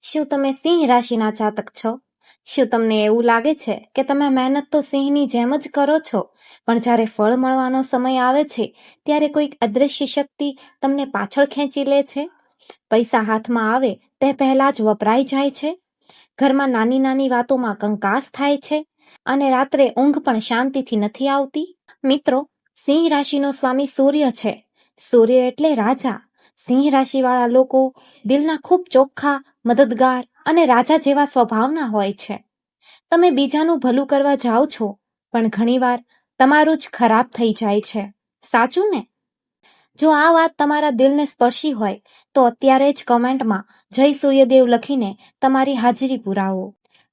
શું તમે સિંહ રાશિના જાતક છો? શું તમને એવું લાગે છે કે તમે મહેનત તો સિંહની જેમ જ કરો છો, પણ જ્યારે ફળ મળવાનો સમય આવે છે ત્યારે કોઈક અદૃશ્ય શક્તિ તમને પાછળ ખેંચી લે છે? પૈસા હાથમાં આવે તે પહેલા જ વપરાઈ જાય છે, ઘરમાં નાની નાની વાતોમાં કંકાસ થાય છે, અને રાત્રે ઊંઘ પણ શાંતિથી નથી આવતી? મિત્રો, સિંહ રાશિનો સ્વામી સૂર્ય છે. સૂર્ય એટલે રાજા. સિંહ રાશિવાળા લોકો દિલના ખૂબ ચોખ્ખા, મદદગાર અને રાજા જેવા સ્વભાવના હોય છે. તમે બીજાનું ભલું કરવા જાઓ છો, પણ ઘણીવાર તમારું જ ખરાબ થઈ જાય છે. સાચું ને? જો આ વાત તમારા દિલને સ્પર્શી હોય તો અત્યારે જ કમેન્ટમાં જય સૂર્યદેવ લખીને તમારી હાજરી પુરાવો.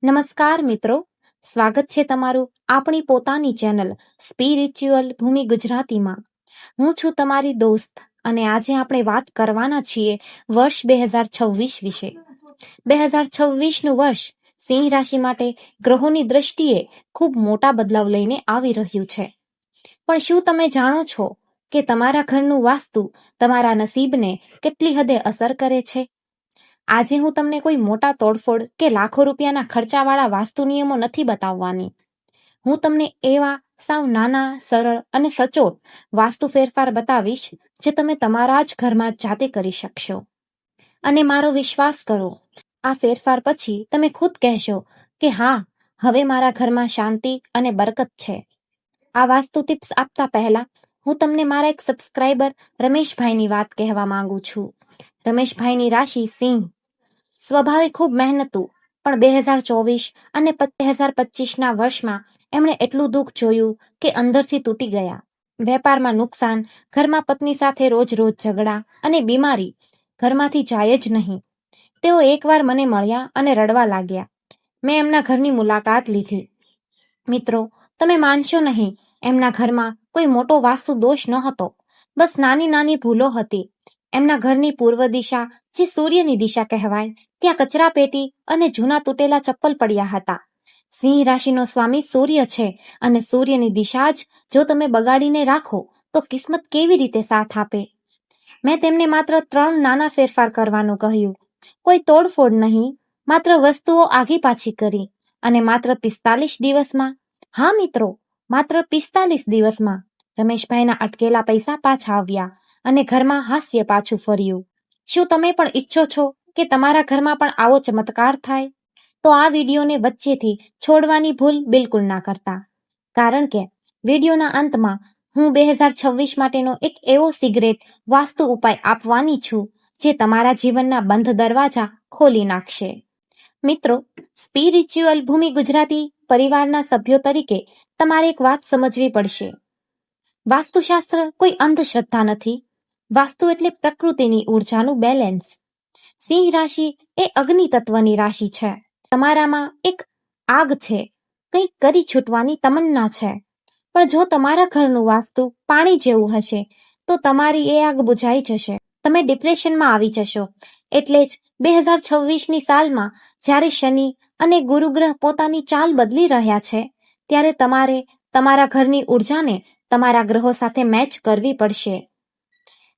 નમસ્કાર મિત્રો, સ્વાગત છે તમારું આપણી પોતાની ચેનલ સ્પિરિચ્યુઅલ ભૂમિ ગુજરાતીમાં. હું છું તમારી દોસ્ત, અને આજે આપણે વાત કરવાના છીએ વર્ષ 2026 વિશે. 2026નું વર્ષ સિંહ રાશિ માટે ગ્રહોની દ્રષ્ટિએ ખૂબ મોટા બદલાવ લઈને આવી રહ્યું છે. પણ શું તમે જાણો છો કે તમારા ઘરનું વાસ્તુ તમારા નસીબને કેટલી હદે અસર કરે છે? આજે હું તમને કોઈ મોટા તોડફોડ કે લાખો રૂપિયાના ખર્ચાવાળા વાસ્તુ નિયમો નથી બતાવવાની. હું તમને એવા સાવ નાના, સરળ અને સચોટ વાસ્તુ ફેરફાર બતાવીશ જે તમે તમારા જ ઘરમાં જાતે કરી શકશો. અને મારો વિશ્વાસ કરો, આ ફેરફાર પછી તમે ખુદ કહેશો કે હા, હવે મારા ઘરમાં શાંતિ અને બરકત છે. આ વાસ્તુ ટિપ્સ આપતા પહેલા હું તમને મારા એક સબસ્ક્રાઇબર રમેશભાઈની વાત કહેવા માંગુ છું. રમેશભાઈની રાશિ સિંહ. સ્વભાવે ખૂબ મહેનતુ, પણ 2024 અને 2025ના વર્ષમાં એમણે એટલું દુઃખ જોયું કે અંદરથી તૂટી ગયા. વેપારમાં નુકસાન, ઘરમાં પત્ની સાથે રોજ રોજ ઝઘડા અને બીમારી ઘરમાંથી જાય જ નહીં. તેઓ એકવાર મને મળ્યા અને રડવા લાગ્યા. મેં એમના ઘરની મુલાકાત લીધી. મિત્રો, તમે માનશો નહીં, એમના ઘરમાં કોઈ મોટો વાસ્તુ દોષ નહોતો, બસ નાની નાની ભૂલો હતી. એમના ઘરની પૂર્વ દિશા, જે સૂર્યની દિશા કહેવાય, ત્યાં કચરા પેટી અને જૂના તૂટેલા ચપ્પલ પડ્યા હતા. સિંહ રાશિનો સ્વામી સૂર્ય છે, અને સૂર્યની દિશા જ જો તમે બગાડીને રાખો તો કિસ્મત કેવી રીતે સાથ આપે? મેં તેમને માત્ર 3 નાના ફેરફાર કરવાનું કહ્યું. કોઈ તોડફોડ નહીં, માત્ર વસ્તુઓ આગી પાછી કરી, અને માત્ર 45 દિવસમાં, હા મિત્રો, માત્ર 45 દિવસમાં રમેશભાઈના અટકેલા પૈસા પાછા આવ્યા અને ઘરમાં હાસ્ય પાછું ફર્યું. શું તમે પણ ઈચ્છો છો કે તમારા ઘરમાં પણ આવો ચમત્કાર થાય? તો આ વિડીયોને વચ્ચેથી છોડવાની ભૂલ બિલકુલ ના કરતા, કારણ કે વિડીયોના અંતમાં હું 2026 માટેનો એક એવો સિગરેટ વાસ્તુ ઉપાય આપવાની છું જે તમારા જીવનના બંધ દરવાજા ખોલી નાખશે. મિત્રો, સ્પિરિચ્યુઅલ ભૂમિ ગુજરાતી પરિવારના સભ્યો તરીકે તમારે એક વાત સમજવી પડશે. વાસ્તુશાસ્ત્ર કોઈ અંધશ્રદ્ધા નથી. વાસ્તુ એટલે પ્રકૃતિની ઉર્જાનું બેલેન્સ. સિંહ રાશિ એ અગ્નિ તત્વની રાશિ છે. તમારામાં એક આગ છે, કંઈક કરી છૂટવાની તમન્ના છે. પણ જો તમારા ઘરનું વાસ્તુ પાણી જેવું હશે તો તમારી એ આગ બુઝાઈ જશે. તમે ડિપ્રેશનમાં આવી જશો. એટલે જ 2026ની સાલમાં જ્યારે શનિ અને ગુરુ ગ્રહ પોતાની ચાલ બદલી રહ્યા છે, ત્યારે તમારે તમારા ઘરની ઉર્જાને તમારા ગ્રહો સાથે મેચ કરવી પડશે.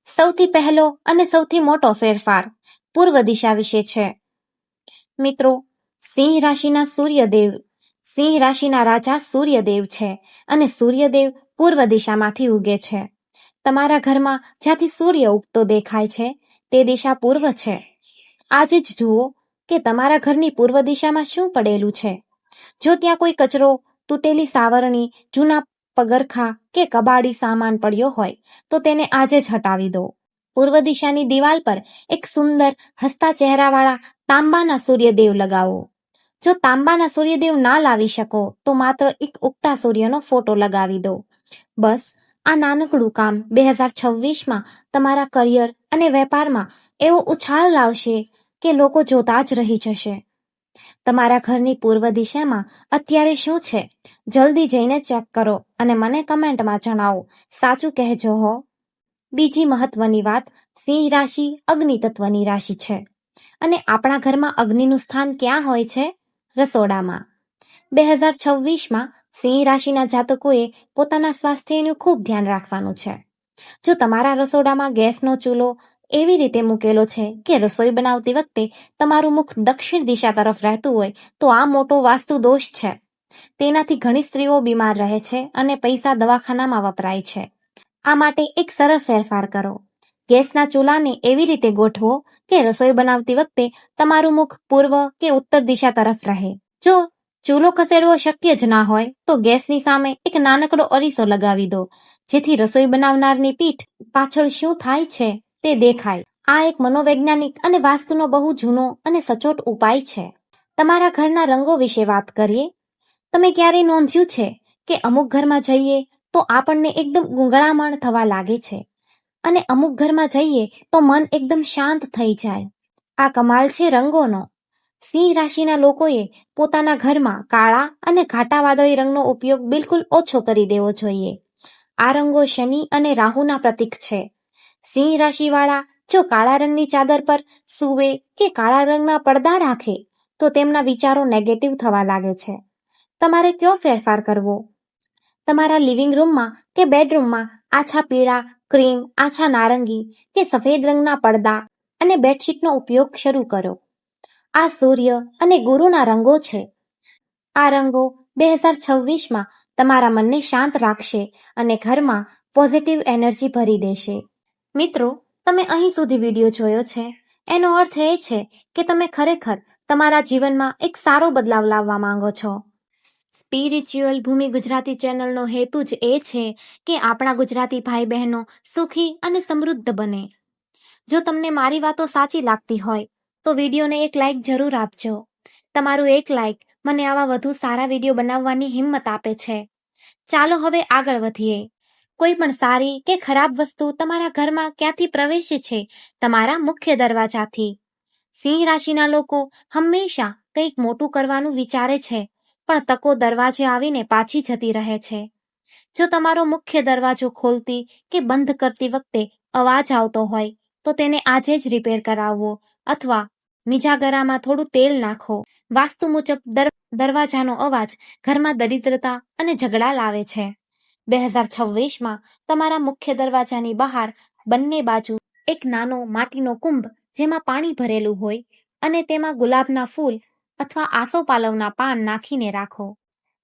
સૌથી પહેલો અને સૌથી મોટો ફેરફાર પૂર્વ દિશા વિશે છે. મિત્રો, સિંહ રાશિના સૂર્યદેવ, સિંહ રાશિના રાજા સૂર્યદેવ છે, અને સૂર્યદેવ પૂર્વ દિશામાંથી ઉગે છે. તમારા ઘરમાં જ્યાંથી સૂર્ય ઉગતો દેખાય છે તે દિશા પૂર્વ છે. આજે જ જુઓ કે તમારા ઘરની પૂર્વ દિશામાં શું પડેલું છે. જો ત્યાં કોઈ કચરો, તૂટેલી સાવરણી, જૂના પગરખા કે કબાડી સામાન પડ્યો હોય તો તેને આજે જ હટાવી દો. પૂર્વ દિશાની દિવાલ પર એક સુંદર હસતા ચહેરાવાળા તાંબાના સૂર્યદેવ લગાવો. જો તાંબાના સૂર્યદેવ ના લાવી શકો તો માત્ર એક ઉગતા સૂર્યનો ફોટો લગાવી દો. બસ આ નાનકડું કામ 2026માં તમારા કરિયર અને વેપારમાં એવો ઉછાળ લાવશે કે લોકો જોતા જ રહી જશે. તમારા ઘરની પૂર્વ દિશામાં અત્યારે શું છે? જલ્દી જઈને ચેક કરો અને મને કમેન્ટમાં જણાવો. સાચું કહેજો હો. બીજી મહત્વની વાત, સિંહ રાશિ અગ્નિ તત્વની રાશિ છે, અને આપણા ઘરમાં અગ્નિનું સ્થાન ક્યાં હોય છે? રસોડામાં. 2026માં સિંહ રાશિના જાતકોએ પોતાના સ્વાસ્થ્યનું ખૂબ ધ્યાન રાખવાનું છે. જો તમારા રસોડામાં ગેસનો ચૂલો એવી રીતે મૂકેલો છે કે રસોઈ બનાવતી વખતે તમારું મુખ દક્ષિણ દિશા તરફ રહેતું હોય તો આ મોટો વાસ્તુ દોષ છે. તેનાથી ઘણી સ્ત્રીઓ બીમાર રહે છે અને પૈસા દવાખાનામાં વપરાય છે. આ માટે એક સરળ ફેરફાર કરો. ગેસના ચૂલાને એવી રીતે ગોઠવો કે રસોઈ બનાવતી વખતે તમારું મુખ પૂર્વ કે ઉત્તર દિશા તરફ રહે. જો ચૂલો ખસેડવો શક્ય જ ના હોય તો ગેસની સામે એક નાનકડો અરીસો લગાવી દો, જેથી રસોઈ બનાવનારની પીઠ પાછળ શું થાય છે તે દેખાય. આ એક મનોવૈજ્ઞાનિક અને વાસ્તુનો બહુ જૂનો અને સચોટ ઉપાય છે. તમારા ઘરના રંગો વિશે વાત કરીએ. તમે ક્યારેય નોંધ્યું છે કે અમુક ઘરમાં જઈએ તો આપણને એકદમ ગૂંગળામણ થવા લાગે છે અને અમુક ઘરમાં જઈએ તો મન એકદમ શાંત થઈ જાય? આ કમાલ છે રંગોનો. સિંહ રાશિના લોકોએ પોતાના ઘરમાં કાળા અને ઘાટા વાદળી રંગનો ઉપયોગ બિલકુલ ઓછો કરી દેવો જોઈએ. આ રંગો શનિ અને રાહુના પ્રતીક છે. સિંહ રાશિવાળા જો કાળા રંગની ચાદર પર સૂવે કે કાળા રંગના પડદા રાખે તો તેમના વિચારો નેગેટિવ થવા લાગે છે. તમારે કયો ફેરફાર કરવો? તમારા લિવિંગ રૂમમાં કે બેડરૂમમાં આછા પીળા, ક્રીમ, આછા નારંગી કે સફેદ રંગના પડદા અને બેડશીટનો ઉપયોગ શરૂ કરો. આ સૂર્ય અને ગુરુના રંગો છે. આ રંગો 2026માં તમારા મનને શાંત રાખશે અને ઘરમાં પોઝિટિવ એનર્જી ભરી દેશે. મિત્રો, તમે અહીં સુધી વિડીયો જોયો છે, એનો અર્થ એ છે કે તમે ખરેખર તમારા જીવનમાં એક સારો બદલાવ લાવવા માંગો છો. સ્પિરિચ્યુઅલ ભૂમિ ગુજરાતી ચેનલનો હેતુ જ એ છે કે આપણા ગુજરાતી ભાઈ બહેનો સુખી અને સમૃદ્ધ બને. જો તમને મારી વાતો સાચી લાગતી હોય તો વિડીયોને એક લાઈક જરૂર આપજો. તમારું એક લાઈક મને આવા વધુ સારા વિડીયો બનાવવાની હિંમત આપે છે. ચાલો હવે આગળ વધીએ. કોઈ પણ સારી કે ખરાબ વસ્તુ તમારા ઘરમાં ક્યાંથી પ્રવેશે છે? તમારા મુખ્ય દરવાજાથી. સિંહ રાશિના લોકો હંમેશા કંઈક મોટું કરવાનું વિચારે છે, પણ તકો દરવાજે આવીને પાછી જતી રહે છે. જો તમારો મુખ્ય દરવાજો ખોલતી કે બંધ કરતી વખતે અવાજ આવતો હોય તો તેને આજે જ રિપેર કરાવવો અથવા મિજાગરામાં થોડું તેલ નાખો. વાસ્તુ મુજબ દરવાજાનો અવાજ ઘરમાં દરિદ્રતા અને ઝઘડા લાવે છે. 2026માં તમારા મુખ્ય દરવાજાની બહાર બંને બાજુ એક નાનો માટીનો કુંભ જેમાં પાણી ભરેલું હોય અને તેમાં ગુલાબના ફૂલ અથવા આસોપાલવના પાન નાખીને રાખો,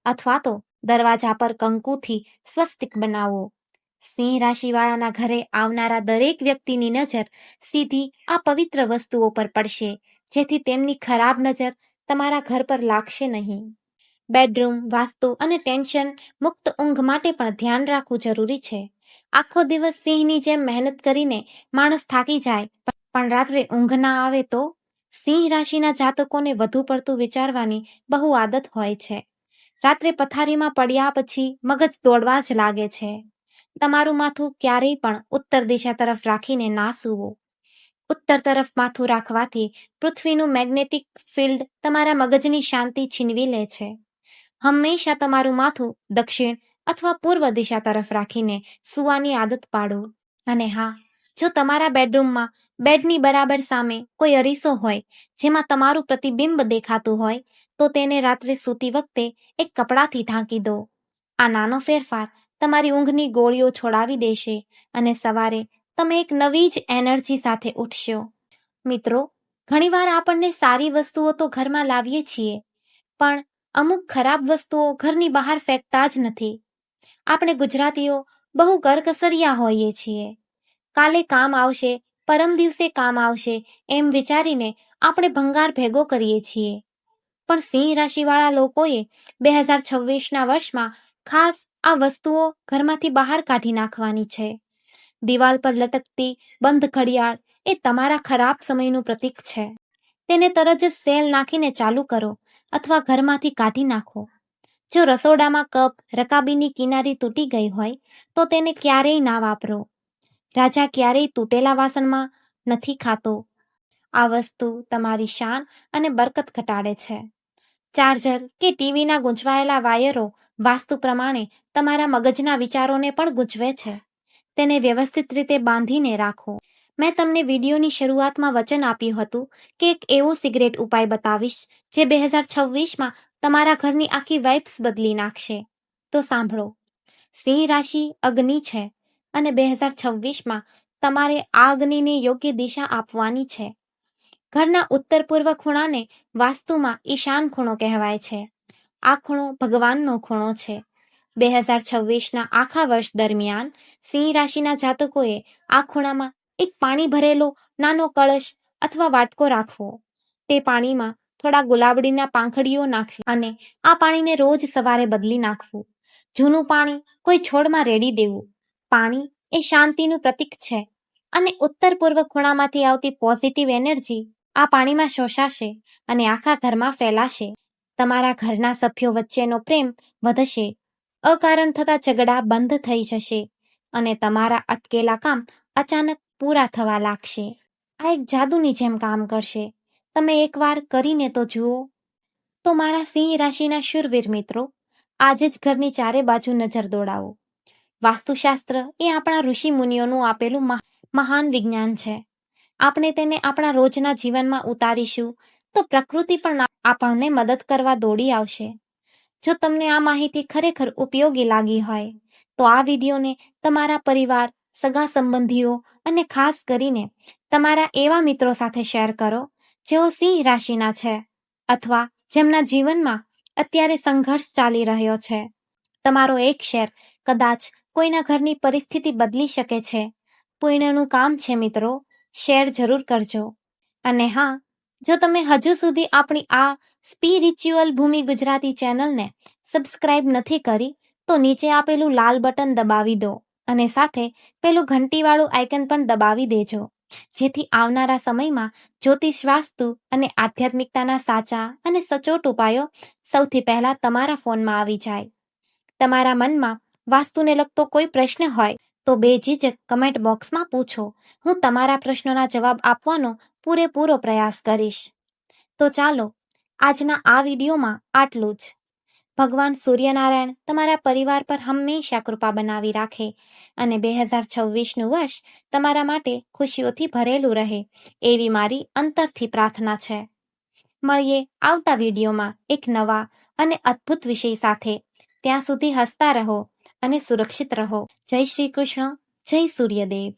અથવા તો દરવાજા પર કંકુથી સ્વસ્તિક બનાવો. સિંહ રાશિવાળાના ઘરે આવનારા દરેક વ્યક્તિની નજર સીધી આ પવિત્ર વસ્તુઓ પર પડશે, જેથી તેમની ખરાબ નજર તમારા ઘર પર લાગશે નહીં. બેડરૂમ વાસ્તુ અને ટેન્શન મુક્ત ઊંઘ માટે પણ ધ્યાન રાખવું જરૂરી છે. આખો દિવસ સિંહની જેમ મહેનત કરીને માણસ થાકી જાય પણ રાત્રે ઊંઘ ના આવે તો? સિંહ રાશિના જાતકોને વધુ પડતું વિચારવાની બહુ આદત હોય છે. રાત્રે પથારીમાં પડ્યા પછી મગજ દોડવા જ લાગે છે. તમારું માથું ક્યારેય પણ ઉત્તર દિશા તરફ રાખીને ના સૂવો. ઉત્તર તરફ માથું રાખવાથી પૃથ્વીનું મેગ્નેટિક ફિલ્ડ તમારા મગજની શાંતિ છીનવી લે છે. હંમેશા તમારું માથું દક્ષિણ અથવા પૂર્વ દિશા તરફ રાખીને સૂવાની આદત પાડો. અને હા, જો તમારા બેડરૂમમાં બેડની બરાબર સામે કોઈ અરીસો હોય જેમાં તમારું પ્રતિબિંબ દેખાતું હોય તો તેને રાત્રે સૂતી વખતે એક કપડાથી ઢાંકી દો. આ નાનો ફેરફાર તમારી ઊંઘની ગોળીઓ છોડાવી દેશે અને સવારે તમે એક નવી જ એનર્જી સાથે ઉઠશો. મિત્રો, ઘણીવાર આપણને સારી વસ્તુઓ તો ઘરમાં લાવીએ છીએ, પણ અમુક ખરાબ વસ્તુઓ ઘરની બહાર ફેંકતા જ નથી. આપણે ગુજરાતીઓ બહુ કરકસરિયા હોઈએ છીએ. કાલે કામ આવશે, પરમ દિવસે કામ આવશે એમ વિચારીને આપણે ભંગાર ભેગો કરીએ છીએ. પણ સિંહ રાશિવાળા લોકોએ 2026ના વર્ષમાં ખાસ આ વસ્તુઓ ઘરમાંથી બહાર કાઢી નાખવાની છે. દિવાલ પર લટકતી બંધ ઘડિયાળ એ તમારા ખરાબ સમયનું પ્રતીક છે. તેને તરત જ સેલ નાખીને ચાલુ કરો અથવા ઘરમાંથી કાઢી નાખો. જો રસોડામાં કપ રકાબીની કિનારી તૂટી ગઈ હોય તો તેને ક્યારેય ના વાપરો. રાજા ક્યારેય તૂટેલા વાસણમાં નથી ખાતો. આ વસ્તુ તમારી શાન અને બરકત ઘટાડે છે. ચાર્જર કે ટીવીના ગૂંચવાયેલા વાયરો વાસ્તુ પ્રમાણે તમારા મગજના વિચારોને પણ ગૂંચવે છે. તેને વ્યવસ્થિત રીતે બાંધીને રાખો. મેં તમને વિડીયોની શરૂઆતમાં વચન આપ્યું હતું કે એક એવો સિગરેટ ઉપાય બતાવીશ જે 2026માં તમારા ઘરની આખી વાઇબ્સ બદલી નાખશે. તો સાંભળો. સિંહ રાશિ અગ્નિ છે અને 2026માં તમારે આ અગ્નિને યોગ્ય દિશા આપવાની છે. ઘરના ઉત્તર પૂર્વ ખૂણાને વાસ્તુમાં ઈશાન ખૂણો કહેવાય છે. આ ખૂણો ભગવાનનો ખૂણો છે. 2026ના આખા વર્ષ દરમિયાન સિંહ રાશિના જાતકોએ આ ખૂણામાં એક પાણી ભરેલો નાનો કળશ અથવા વાટકો રાખવો. તે પાણીમાં થોડા ગુલાબડીના પાંખડીઓ નાખવી અને આ પાણીને રોજ સવારે બદલી નાખવું. જૂનું પાણી કોઈ છોડમાં રેડી દેવું. પાણી એ શાંતિનું પ્રતીક છે અને ઉત્તર પૂર્વ ખૂણામાંથી આવતી પોઝિટિવ એનર્જી આ પાણીમાં શોષાશે અને આખા ઘરમાં ફેલાશે. તમારા ઘરના સભ્યો વચ્ચેનો પ્રેમ વધશે. અકારણ થતા ઝઘડા બંધ થઈ જશે અને તમારા અટકેલા કામ અચાનક પૂરા થવા લાગશે. આ એક જાદુની જેમ કામ કરશે. તમે એકવાર કરીને તો જુઓ. તો મારા સિંહ રાશિના શૂરવીર મિત્રો, આજે જ ઘરની ચારે બાજુ નજર દોડાવો. વાસ્તુશાસ્ત્ર એ આપણા ઋષિ મુનિઓનું આપેલું મહાન વિજ્ઞાન છે. આપણે તેને આપણા રોજના જીવનમાં ઉતારીશું તો પ્રકૃતિ પણ આપણને મદદ કરવા દોડી આવશે. જો તમને આ માહિતી ખરેખર ઉપયોગી લાગી હોય તો આ વિડીયોને તમારા પરિવાર, સગા સંબંધીઓ અને ખાસ કરીને તમારા એવા મિત્રો સાથે શેર કરો જેઓ સિંહ રાશિના છે અથવા જેમના જીવનમાં અત્યારે સંઘર્ષ ચાલી રહ્યો છે. તમારો એક શેર કદાચ કોઈના ઘરની પરિસ્થિતિ બદલી શકે છે. પુણ્યનું કામ છે મિત્રો, શેર જરૂર કરજો. અને હા, જો તમે હજુ સુધી આપણી આ સ્પિરિચ્યુઅલ ભૂમિ ગુજરાતી ચેનલને સબસ્ક્રાઇબ નથી કરી તો નીચે આપેલું લાલ બટન દબાવી દો અને સાથે પેલું ઘંટીવાળું આઇકન પણ દબાવી દેજો, જેથી આવનારા સમયમાં જ્યોતિષ, વાસ્તુ અને આધ્યાત્મિકતાના સાચા અને સચોટ ઉપાયો સૌથી પહેલા તમારા ફોનમાં આવી જાય. તમારા મનમાં વાસ્તુને લગતો કોઈ પ્રશ્ન હોય તો બેઝિઝક કમેન્ટ બોક્સમાં પૂછો. હું તમારા પ્રશ્નોના જવાબ આપવાનો પૂરેપૂરો પ્રયાસ કરીશ. તો ચાલો, આજના આ વિડીયોમાં આટલું જ. ભગવાન સૂર્યનારાયણ તમારા પરિવાર પર હંમેશા કૃપા બનાવી રાખે અને 2026નું વર્ષ તમારા માટે ખુશીઓથી ભરેલું રહે એવી મારી અંતરથી પ્રાર્થના છે. મળીએ આવતા વિડીયોમાં એક નવા અને અદ્ભુત વિષય સાથે. ત્યાં સુધી હસતા રહો અને સુરક્ષિત રહો. જય શ્રી કૃષ્ણ, જય સૂર્યદેવ.